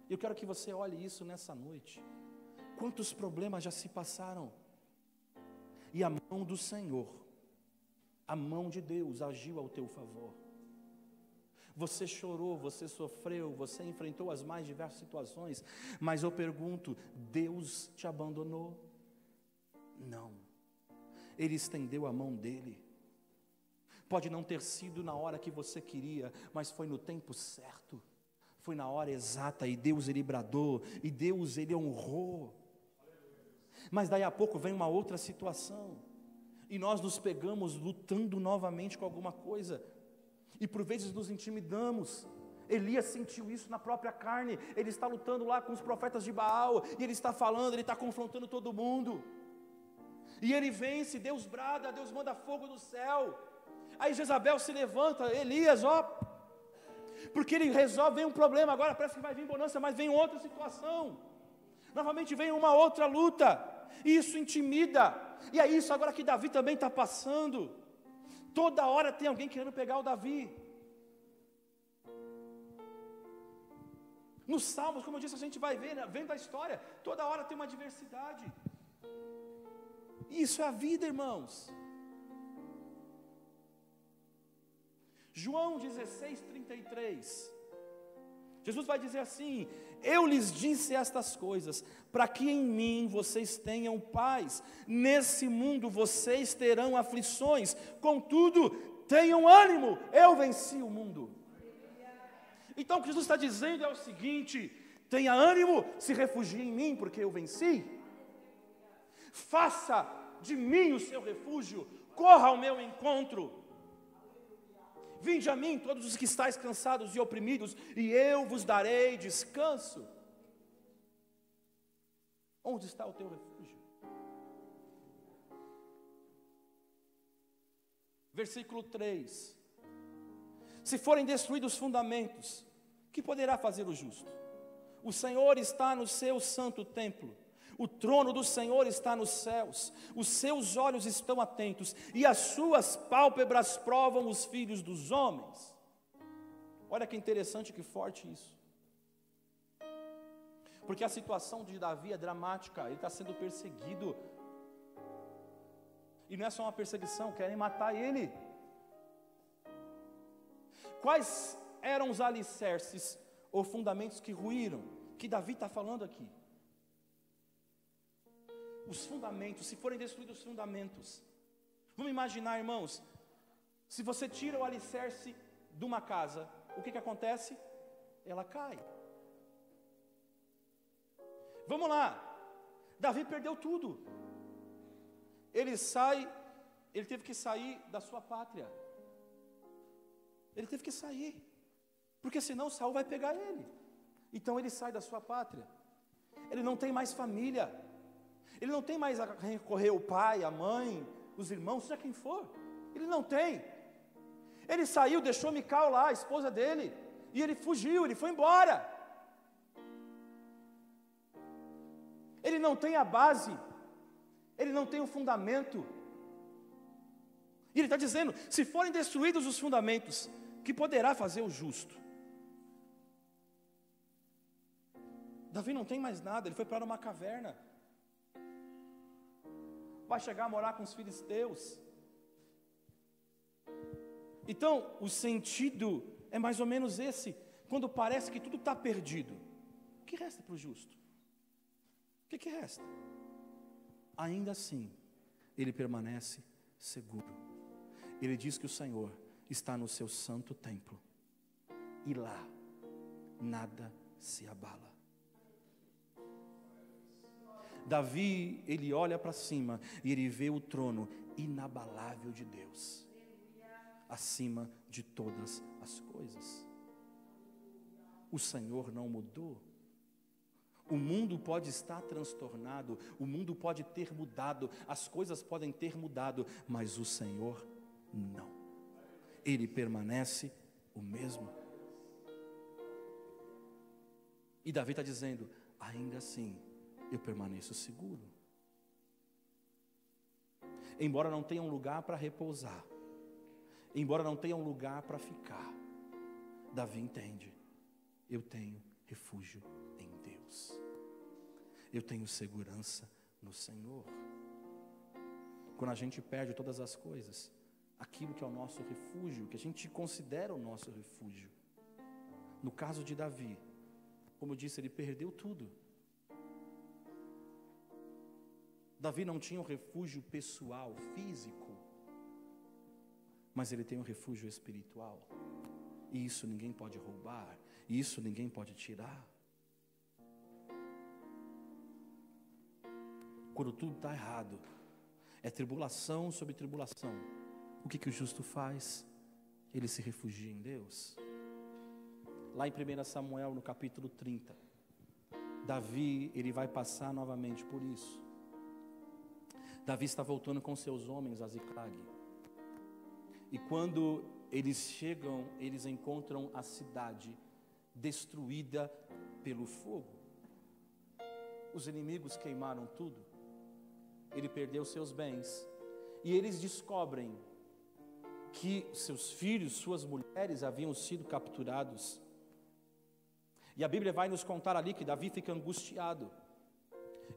eu quero que você olhe isso nessa noite. Quantos problemas já se passaram? E a mão do Senhor, a mão de Deus agiu ao teu favor. Você chorou, você sofreu, você enfrentou as mais diversas situações, mas eu pergunto, Deus te abandonou? Não. Ele estendeu a mão dele. Pode não ter sido na hora que você queria, mas foi no tempo certo. Foi na hora exata e Deus ele bradou, e Deus ele honrou. Mas daí a pouco vem uma outra situação, e nós nos pegamos lutando novamente com alguma coisa, e por vezes nos intimidamos. Elias sentiu isso na própria carne. Ele está lutando lá com os profetas de Baal, e ele está falando, ele está confrontando todo mundo, e ele vence. Deus brada, Deus manda fogo do céu. Aí Jezabel se levanta, Elias, porque ele resolve, vem um problema, agora parece que vai vir bonança, mas vem outra situação, novamente vem uma outra luta, e isso intimida. E é isso agora que Davi também está passando. Toda hora tem alguém querendo pegar o Davi. Nos Salmos, como eu disse, a gente vai ver, né, vendo a história, toda hora tem uma diversidade. Isso é a vida, irmãos. João 16:33, Jesus vai dizer assim: eu lhes disse estas coisas, para que em mim vocês tenham paz. Nesse mundo vocês terão aflições, contudo, tenham ânimo, eu venci o mundo. Então o que Jesus está dizendo é o seguinte: tenha ânimo, se refugie em mim, porque eu venci. Faça de mim o seu refúgio, corra ao meu encontro. Vinde a mim, todos os que estáis cansados e oprimidos, e eu vos darei descanso. Onde está o teu refúgio? Versículo 3: se forem destruídos os fundamentos, que poderá fazer o justo? O Senhor está no seu santo templo. O trono do Senhor está nos céus, os seus olhos estão atentos, e as suas pálpebras provam os filhos dos homens. Olha que interessante, que forte isso. Porque a situação de Davi é dramática, ele está sendo perseguido. E não é só uma perseguição, querem matar ele. Quais eram os alicerces ou fundamentos que ruíram, que Davi está falando aqui? Os fundamentos, se forem destruídos os fundamentos. Vamos imaginar, irmãos, se você tira o alicerce de uma casa, o que acontece? Ela cai. Vamos lá, Davi perdeu tudo. Ele teve que sair da sua pátria. Ele teve que sair, porque senão Saul vai pegar ele. Então ele sai da sua pátria. Ele não tem mais família. Ele não tem mais a recorrer ao pai, a mãe, os irmãos, seja quem for. Ele não tem. Ele saiu, deixou Mical lá, a esposa dele, e ele fugiu, ele foi embora. Ele não tem a base, ele não tem o fundamento. E ele está dizendo: se forem destruídos os fundamentos, que poderá fazer o justo? Davi não tem mais nada, ele foi para uma caverna. Vai chegar a morar com os filisteus. Então, o sentido é mais ou menos esse. Quando parece que tudo está perdido, o que resta para o justo? O que resta? Ainda assim, ele permanece seguro. Ele diz que o Senhor está no seu santo templo, e lá nada se abala. Davi, ele olha para cima e ele vê o trono inabalável de Deus, acima de todas as coisas. O Senhor não mudou. O mundo pode estar transtornado, o mundo pode ter mudado, as coisas podem ter mudado, mas o Senhor não. Ele permanece o mesmo. E Davi está dizendo, ainda assim, eu permaneço seguro. Embora não tenha um lugar para repousar, embora não tenha um lugar para ficar, Davi entende, eu tenho refúgio em Deus. Eu tenho segurança no Senhor. Quando a gente perde todas as coisas, aquilo que é o nosso refúgio, que a gente considera o nosso refúgio. No caso de Davi, como eu disse, ele perdeu tudo. Davi não tinha um refúgio pessoal, físico, mas ele tem um refúgio espiritual. E isso ninguém pode roubar, e isso ninguém pode tirar. Quando tudo está errado, é tribulação sobre tribulação, o que o justo faz? Ele se refugia em Deus. Lá em 1 Samuel, no capítulo 30, Davi, ele vai passar novamente por isso. Davi está voltando com seus homens a Ziclag. E quando eles chegam, eles encontram a cidade destruída pelo fogo. Os inimigos queimaram tudo. Ele perdeu seus bens. E eles descobrem que seus filhos, suas mulheres haviam sido capturados. E a Bíblia vai nos contar ali que Davi fica angustiado.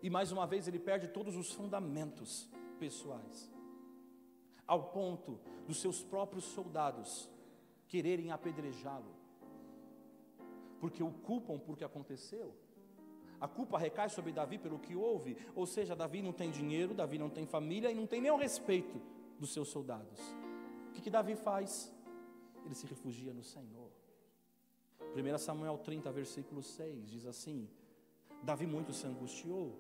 E mais uma vez ele perde todos os fundamentos pessoais, ao ponto dos seus próprios soldados quererem apedrejá-lo, porque o culpam por que aconteceu. A culpa recai sobre Davi pelo que houve, ou seja, Davi não tem dinheiro, Davi não tem família e não tem nem o respeito dos seus soldados. O que Davi faz? Ele se refugia no Senhor. 1 Samuel 30, versículo 6, diz assim: Davi muito se angustiou,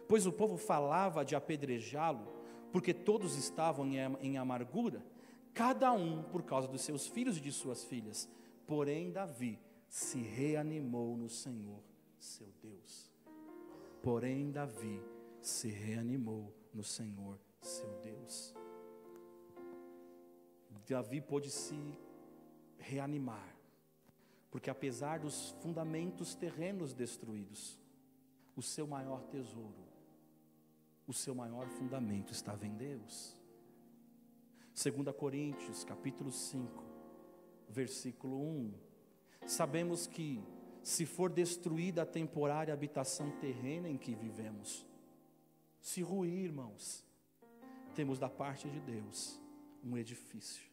pois o povo falava de apedrejá-lo, porque todos estavam em amargura, cada um por causa dos seus filhos e de suas filhas. Porém Davi se reanimou no Senhor, seu Deus. Porém Davi se reanimou no Senhor, seu Deus. Davi pôde se reanimar, porque apesar dos fundamentos terrenos destruídos, o seu maior tesouro, o seu maior fundamento estava em Deus. 2 Coríntios, capítulo 5, versículo 1. Sabemos que, se for destruída a temporária habitação terrena em que vivemos, se ruir, irmãos, temos da parte de Deus um edifício,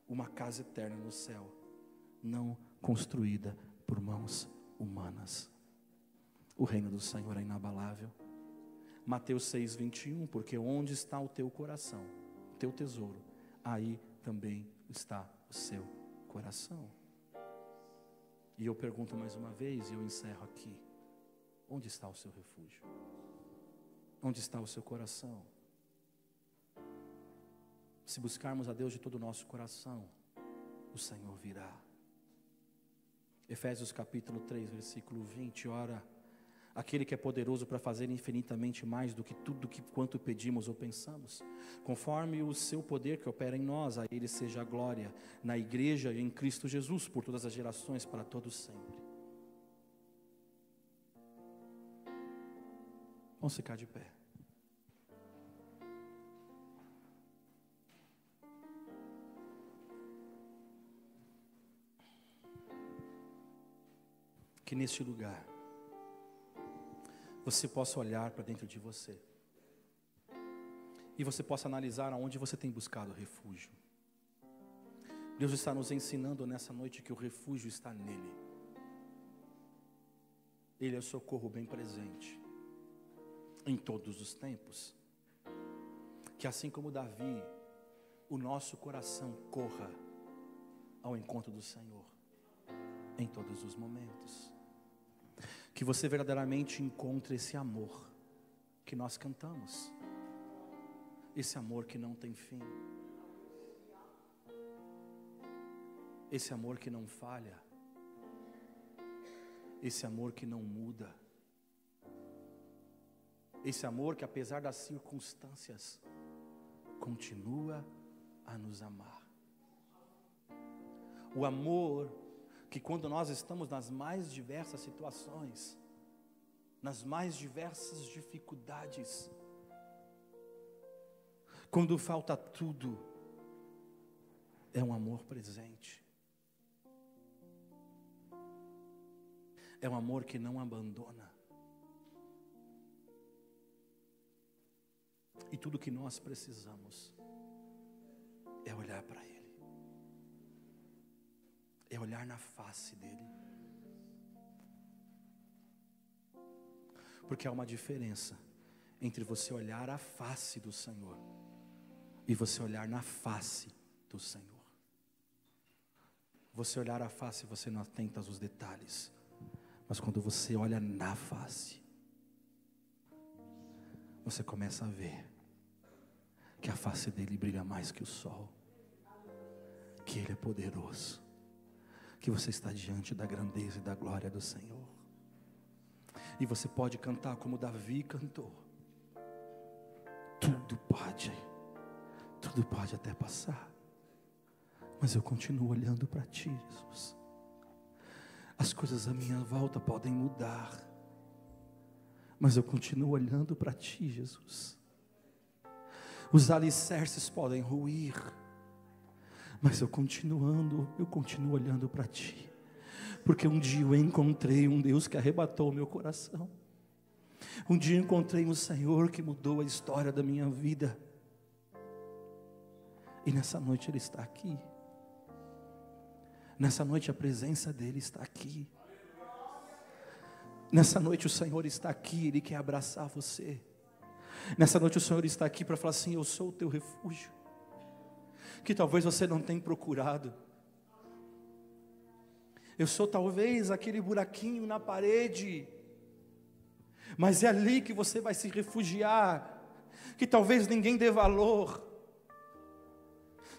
uma casa eterna no céu, não construída por mãos humanas. O reino do Senhor é inabalável. Mateus 6, 21, porque onde está o teu coração, o teu tesouro, aí também está o seu coração. E eu pergunto mais uma vez, e eu encerro aqui: onde está o seu refúgio? Onde está o seu coração? Se buscarmos a Deus de todo o nosso coração, o Senhor virá. Efésios capítulo 3, versículo 20, ora, aquele que é poderoso para fazer infinitamente mais do que tudo quanto pedimos ou pensamos, conforme o seu poder que opera em nós, a Ele seja a glória, na igreja e em Cristo Jesus, por todas as gerações, para todos sempre. Vamos ficar de pé. Que neste lugar você possa olhar para dentro de você e você possa analisar aonde você tem buscado refúgio. Deus está nos ensinando nessa noite que o refúgio está nele. Ele é o socorro bem presente em todos os tempos. Que assim como Davi, o nosso coração corra ao encontro do Senhor em todos os momentos. Que você verdadeiramente encontre esse amor que nós cantamos, esse amor que não tem fim, esse amor que não falha, esse amor que não muda, Esse amor que, apesar das circunstâncias, continua a nos amar. O amor que, quando nós estamos nas mais diversas situações, nas mais diversas dificuldades, quando falta tudo, é um amor presente. É um amor que não abandona. E tudo que nós precisamos é olhar para Ele. É olhar na face dEle. Porque há uma diferença entre você olhar a face do Senhor e você olhar na face do Senhor. Você olhar a face, você não atenta aos detalhes. Mas quando você olha na face, você começa a ver que a face dele brilha mais que o sol, que ele é poderoso, que você está diante da grandeza e da glória do Senhor. E você pode cantar como Davi cantou: tudo pode até passar, mas eu continuo olhando para ti, Jesus. As coisas à minha volta podem mudar, mas eu continuo olhando para ti, Jesus. Os alicerces podem ruir, mas eu continuo olhando para ti. Porque um dia eu encontrei um Deus que arrebatou o meu coração. Um dia eu encontrei um Senhor que mudou a história da minha vida. E nessa noite Ele está aqui. Nessa noite a presença dEle está aqui. Nessa noite o Senhor está aqui, Ele quer abraçar você. Nessa noite o Senhor está aqui para falar assim: eu sou o teu refúgio. Que talvez você não tenha procurado. Eu sou talvez aquele buraquinho na parede, mas é ali que você vai se refugiar. Que talvez ninguém dê valor.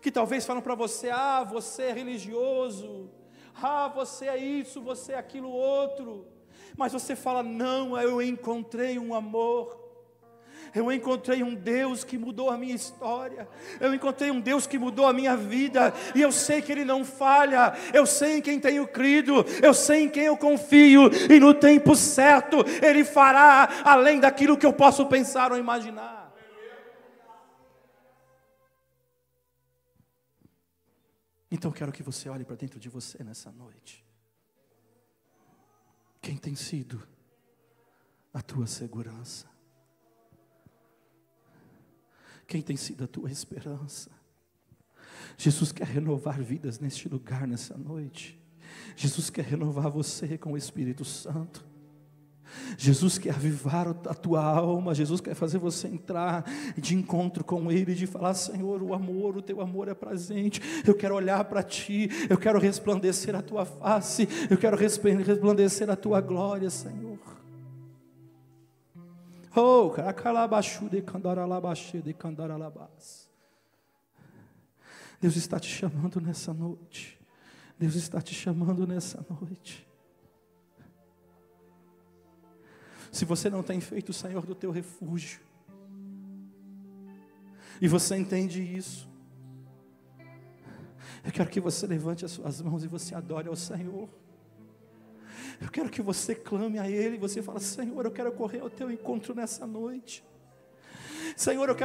Que talvez falam para você: ah, você é religioso, ah, você é isso, você é aquilo outro. Mas você fala: não, eu encontrei um amor. Eu encontrei um Deus que mudou a minha história. Eu encontrei um Deus que mudou a minha vida. E eu sei que Ele não falha. Eu sei em quem tenho crido. Eu sei em quem eu confio. E no tempo certo Ele fará além daquilo que eu posso pensar ou imaginar. Então eu quero que você olhe para dentro de você nessa noite. Quem tem sido a tua segurança? Quem tem sido a tua esperança? Jesus quer renovar vidas neste lugar, nessa noite. Jesus quer renovar você com o Espírito Santo. Jesus quer avivar a tua alma. Jesus quer fazer você entrar de encontro com Ele, de falar: Senhor, o teu amor é presente. Eu quero olhar para Ti, eu quero resplandecer a Tua face, eu quero resplandecer a Tua glória, Senhor. Oh, Deus está te chamando nessa noite. Deus está te chamando nessa noite. Se você não tem feito o Senhor do teu refúgio, e você entende isso, eu quero que você levante as suas mãos e você adore ao Senhor. Eu quero que você clame a Ele, e você fala: Senhor, eu quero correr ao teu encontro nessa noite. Senhor, eu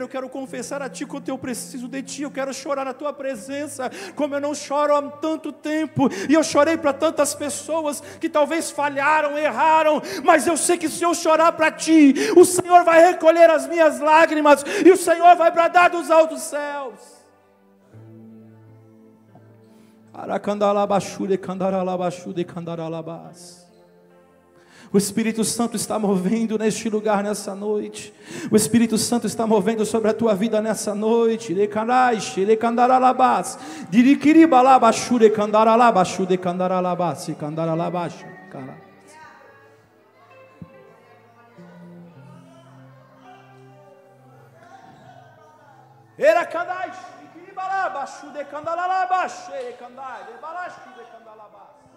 quero confessar a Ti quanto eu preciso de Ti. Eu quero chorar na Tua presença, como eu não choro há tanto tempo. E eu chorei para tantas pessoas que talvez falharam, erraram, mas eu sei que se eu chorar para Ti, o Senhor vai recolher as minhas lágrimas, e o Senhor vai bradar dos altos céus. O Espírito Santo está movendo neste lugar nessa noite. O Espírito Santo está movendo sobre a tua vida nessa noite. Era candai, de candalalabash, de candalalabash, de candai, de balash, de candalabas.